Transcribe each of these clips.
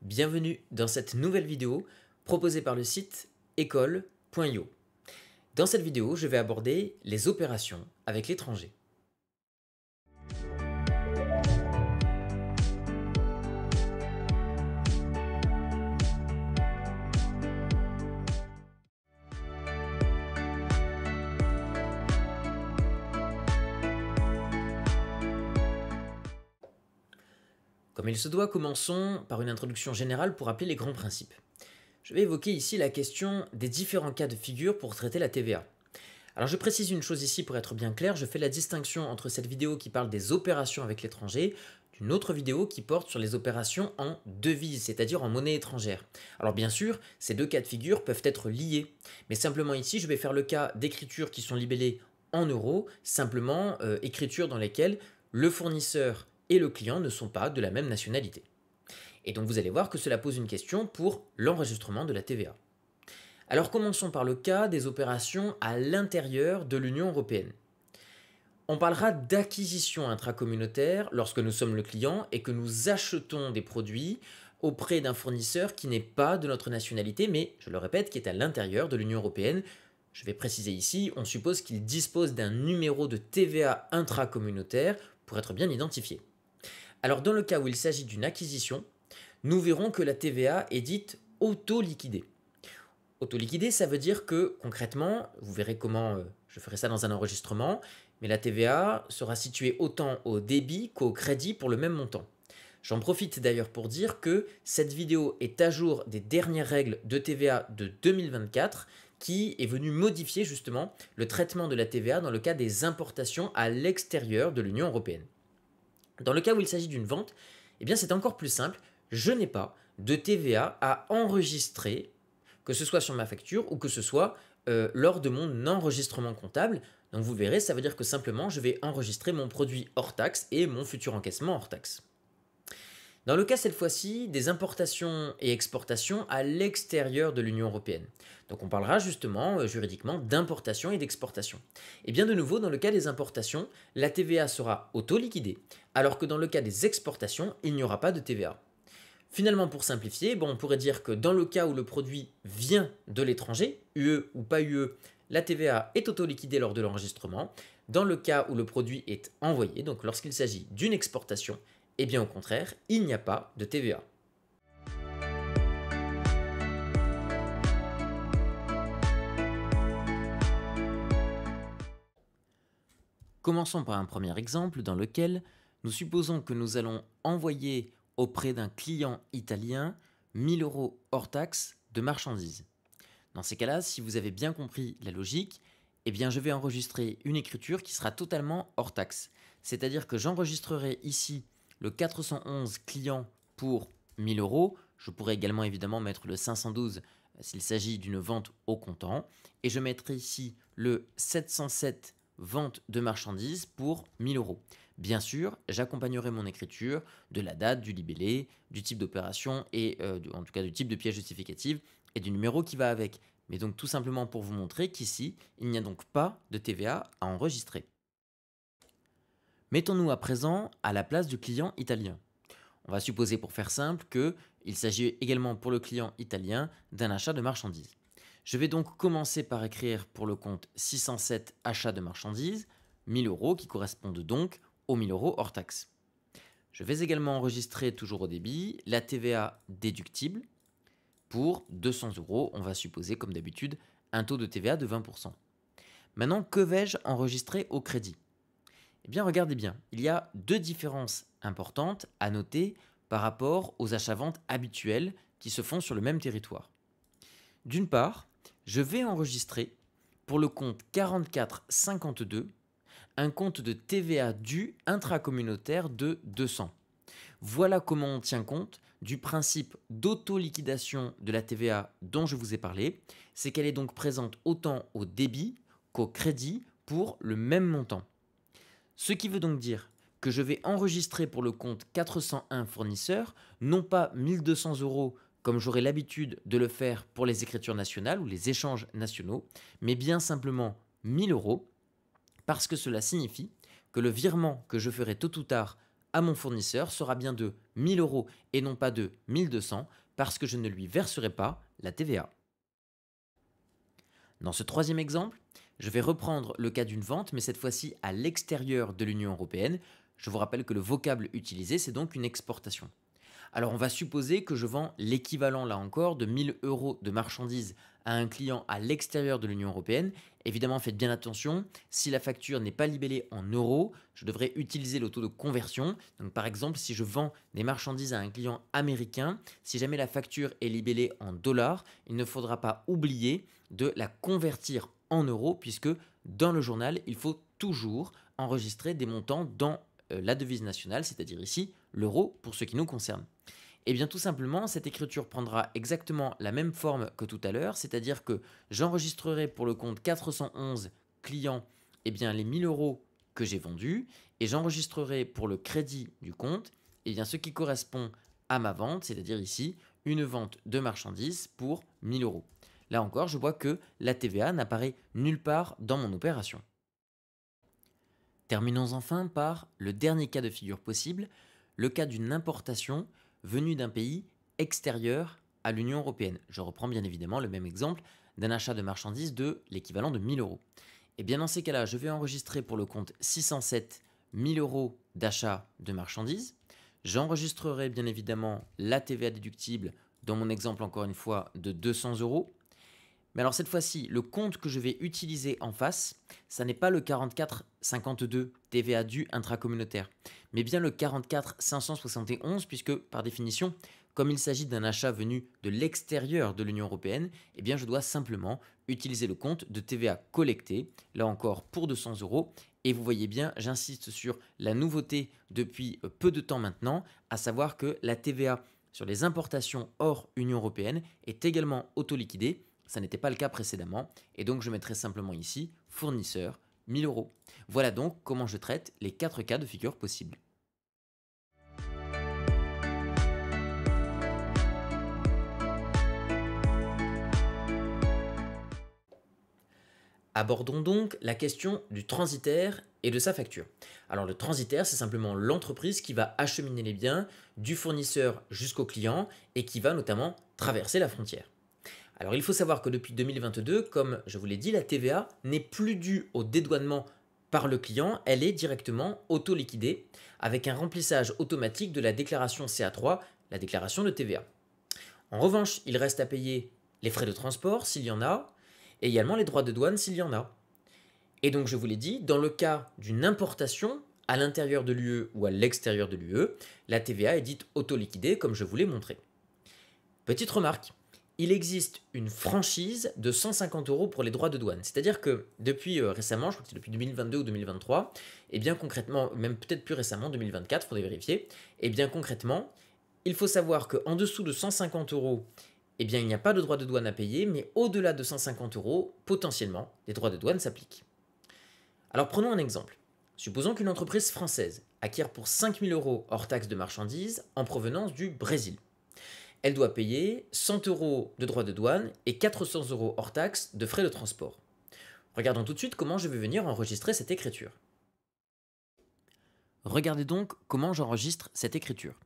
Bienvenue dans cette nouvelle vidéo proposée par le site école.io. Dans cette vidéo, je vais aborder les opérations avec l'étranger. Comme il se doit, commençons par une introduction générale pour rappeler les grands principes. Je vais évoquer ici la question des différents cas de figure pour traiter la TVA. Alors je précise une chose ici pour être bien clair, je fais la distinction entre cette vidéo qui parle des opérations avec l'étranger d'une autre vidéo qui porte sur les opérations en devise, c'est-à-dire en monnaie étrangère. Alors bien sûr, ces deux cas de figure peuvent être liés, mais simplement ici je vais faire le cas d'écritures qui sont libellées en euros, simplement écritures dans lesquelles le fournisseur et le client ne sont pas de la même nationalité. Et donc vous allez voir que cela pose une question pour l'enregistrement de la TVA. Alors commençons par le cas des opérations à l'intérieur de l'Union européenne. On parlera d'acquisition intracommunautaire lorsque nous sommes le client et que nous achetons des produits auprès d'un fournisseur qui n'est pas de notre nationalité, mais, je le répète, qui est à l'intérieur de l'Union européenne. Je vais préciser ici, on suppose qu'il dispose d'un numéro de TVA intracommunautaire pour être bien identifié. Alors dans le cas où il s'agit d'une acquisition, nous verrons que la TVA est dite auto-liquidée. Auto-liquidée, ça veut dire que concrètement, vous verrez comment je ferai ça dans un enregistrement, mais la TVA sera située autant au débit qu'au crédit pour le même montant. J'en profite d'ailleurs pour dire que cette vidéo est à jour des dernières règles de TVA de 2024 qui est venue modifier justement le traitement de la TVA dans le cas des importations à l'extérieur de l'Union européenne. Dans le cas où il s'agit d'une vente, eh bien c'est encore plus simple, je n'ai pas de TVA à enregistrer, que ce soit sur ma facture ou que ce soit lors de mon enregistrement comptable. Donc vous verrez, ça veut dire que simplement je vais enregistrer mon produit hors taxe et mon futur encaissement hors taxe. Dans le cas cette fois-ci des importations et exportations à l'extérieur de l'Union européenne. Donc on parlera justement juridiquement d'importation et d'exportation. Et bien de nouveau, dans le cas des importations, la TVA sera auto-liquidée, alors que dans le cas des exportations, il n'y aura pas de TVA. Finalement, pour simplifier, on pourrait dire que dans le cas où le produit vient de l'étranger, UE ou pas UE, la TVA est auto-liquidée lors de l'enregistrement. Dans le cas où le produit est envoyé, donc lorsqu'il s'agit d'une exportation, eh bien au contraire, il n'y a pas de TVA. Commençons par un premier exemple dans lequel nous supposons que nous allons envoyer auprès d'un client italien 1000 € hors taxe de marchandises. Dans ces cas-là, si vous avez bien compris la logique, eh bien je vais enregistrer une écriture qui sera totalement hors taxe. C'est-à-dire que j'enregistrerai ici le 411 client pour 1000 €. Je pourrais également évidemment mettre le 512 s'il s'agit d'une vente au comptant. Et je mettrai ici le 707 vente de marchandises pour 1000 €. Bien sûr, j'accompagnerai mon écriture de la date, du libellé, du type d'opération et en tout cas du type de pièce justificative et du numéro qui va avec. Mais donc tout simplement pour vous montrer qu'ici, il n'y a donc pas de TVA à enregistrer. Mettons-nous à présent à la place du client italien. On va supposer pour faire simple qu'il s'agit également pour le client italien d'un achat de marchandises. Je vais donc commencer par écrire pour le compte 607 achats de marchandises, 1000 € qui correspondent donc aux 1000 € hors taxe. Je vais également enregistrer toujours au débit la TVA déductible pour 200 €. On va supposer comme d'habitude un taux de TVA de 20%. Maintenant, que vais-je enregistrer au crédit ? Eh bien, regardez bien, il y a deux différences importantes à noter par rapport aux achats-ventes habituels qui se font sur le même territoire. D'une part, je vais enregistrer pour le compte 4452 un compte de TVA dû intracommunautaire de 200. Voilà comment on tient compte du principe d'auto-liquidation de la TVA dont je vous ai parlé. C'est qu'elle est donc présente autant au débit qu'au crédit pour le même montant. Ce qui veut donc dire que je vais enregistrer pour le compte 401 fournisseurs, non pas 1200 € comme j'aurais l'habitude de le faire pour les écritures nationales ou les échanges nationaux, mais bien simplement 1000 € parce que cela signifie que le virement que je ferai tôt ou tard à mon fournisseur sera bien de 1000 euros et non pas de 1200 parce que je ne lui verserai pas la TVA. Dans ce troisième exemple, je vais reprendre le cas d'une vente, mais cette fois-ci à l'extérieur de l'Union européenne. Je vous rappelle que le vocable utilisé, c'est donc une exportation. Alors on va supposer que je vends l'équivalent là encore de 1000 euros de marchandises à un client à l'extérieur de l'Union européenne. Évidemment, faites bien attention, si la facture n'est pas libellée en euros, je devrais utiliser le taux de conversion. Donc par exemple, si je vends des marchandises à un client américain, si jamais la facture est libellée en dollars, il ne faudra pas oublier de la convertir en euros puisque dans le journal, il faut toujours enregistrer des montants dans la devise nationale, c'est-à-dire ici l'euro pour ce qui nous concerne. Eh bien tout simplement, cette écriture prendra exactement la même forme que tout à l'heure, c'est-à-dire que j'enregistrerai pour le compte 411 clients les 1000 euros que j'ai vendus et j'enregistrerai pour le crédit du compte ce qui correspond à ma vente, c'est-à-dire ici une vente de marchandises pour 1000 euros. Là encore, je vois que la TVA n'apparaît nulle part dans mon opération. Terminons enfin par le dernier cas de figure possible, le cas d'une importation venue d'un pays extérieur à l'Union européenne. Je reprends bien évidemment le même exemple d'un achat de marchandises de l'équivalent de 1000 euros. Et bien dans ces cas-là, je vais enregistrer pour le compte 607 1000 euros d'achat de marchandises. J'enregistrerai bien évidemment la TVA déductible, dans mon exemple encore une fois, de 200 euros. Mais alors cette fois-ci, le compte que je vais utiliser en face, ça n'est pas le 4452 TVA due intracommunautaire, mais bien le 44571 puisque par définition, comme il s'agit d'un achat venu de l'extérieur de l'Union européenne, eh bien je dois simplement utiliser le compte de TVA collecté, là encore pour 200 euros. Et vous voyez bien, j'insiste sur la nouveauté depuis peu de temps maintenant, à savoir que la TVA sur les importations hors Union européenne est également auto-liquidée. Ça n'était pas le cas précédemment, et donc je mettrai simplement ici fournisseur 1000 euros. Voilà donc comment je traite les 4 cas de figure possibles. Abordons donc la question du transitaire et de sa facture. Alors le transitaire, c'est simplement l'entreprise qui va acheminer les biens du fournisseur jusqu'au client et qui va notamment traverser la frontière. Alors il faut savoir que depuis 2022, comme je vous l'ai dit, la TVA n'est plus due au dédouanement par le client, elle est directement auto-liquidée avec un remplissage automatique de la déclaration CA3, la déclaration de TVA. En revanche, il reste à payer les frais de transport s'il y en a, et également les droits de douane s'il y en a. Et donc je vous l'ai dit, dans le cas d'une importation à l'intérieur de l'UE ou à l'extérieur de l'UE, la TVA est dite auto-liquidée comme je vous l'ai montré. Petite remarque, il existe une franchise de 150 euros pour les droits de douane. C'est-à-dire que depuis récemment, je crois que c'est depuis 2022 ou 2023, et bien concrètement, même peut-être plus récemment, 2024, il faudrait vérifier, et bien concrètement, il faut savoir qu'en dessous de 150 euros, il n'y a pas de droits de douane à payer, mais au-delà de 150 euros, potentiellement, les droits de douane s'appliquent. Alors prenons un exemple. Supposons qu'une entreprise française acquiert pour 5 000 euros hors taxe de marchandises en provenance du Brésil. Elle doit payer 100 euros de droits de douane et 400 euros hors taxe de frais de transport. Regardons tout de suite comment je vais venir enregistrer cette écriture. Regardez donc comment j'enregistre cette écriture.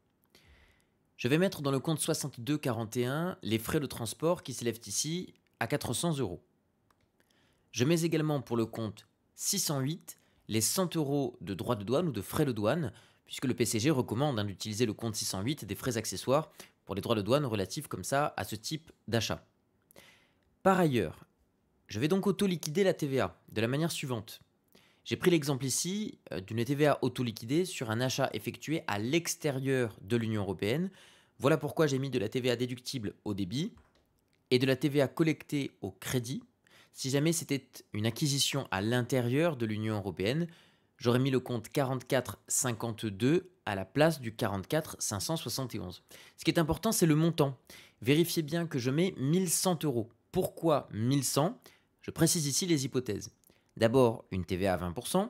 Je vais mettre dans le compte 6241 les frais de transport qui s'élèvent ici à 400 euros. Je mets également pour le compte 608 les 100 euros de droits de douane ou de frais de douane, puisque le PCG recommande d'utiliser le compte 608 des frais accessoires pour les droits de douane relatifs comme ça à ce type d'achat. Par ailleurs, je vais donc auto-liquider la TVA de la manière suivante. J'ai pris l'exemple ici d'une TVA auto-liquidée sur un achat effectué à l'extérieur de l'Union européenne. Voilà pourquoi j'ai mis de la TVA déductible au débit et de la TVA collectée au crédit. Si jamais c'était une acquisition à l'intérieur de l'Union européenne, j'aurais mis le compte 4452 à la place du 44571. Ce qui est important, c'est le montant. Vérifiez bien que je mets 1100 euros. Pourquoi 1100 ? Je précise ici les hypothèses. D'abord, une TVA à 20%.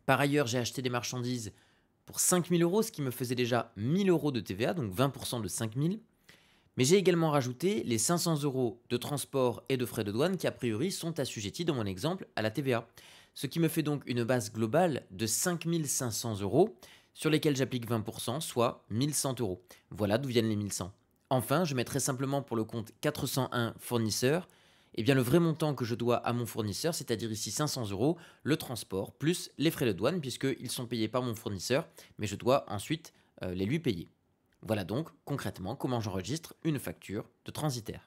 Par ailleurs, j'ai acheté des marchandises pour 5000 euros, ce qui me faisait déjà 1000 euros de TVA, donc 20% de 5000. Mais j'ai également rajouté les 500 euros de transport et de frais de douane qui a priori sont assujettis dans mon exemple à la TVA. Ce qui me fait donc une base globale de 5500 euros, sur lesquels j'applique 20%, soit 1100 euros. Voilà d'où viennent les 1100. Enfin, je mettrai simplement pour le compte 401 fournisseurs, eh bien le vrai montant que je dois à mon fournisseur, c'est-à-dire ici 500 euros, le transport, plus les frais de douane, puisqu'ils sont payés par mon fournisseur, mais je dois ensuite les lui payer. Voilà donc concrètement comment j'enregistre une facture de transitaire.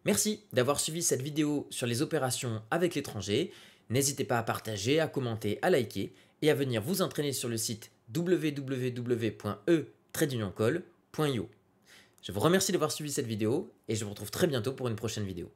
Merci d'avoir suivi cette vidéo sur les opérations avec l'étranger. N'hésitez pas à partager, à commenter, à liker et à venir vous entraîner sur le site www.e-call.io. Je vous remercie d'avoir suivi cette vidéo et je vous retrouve très bientôt pour une prochaine vidéo.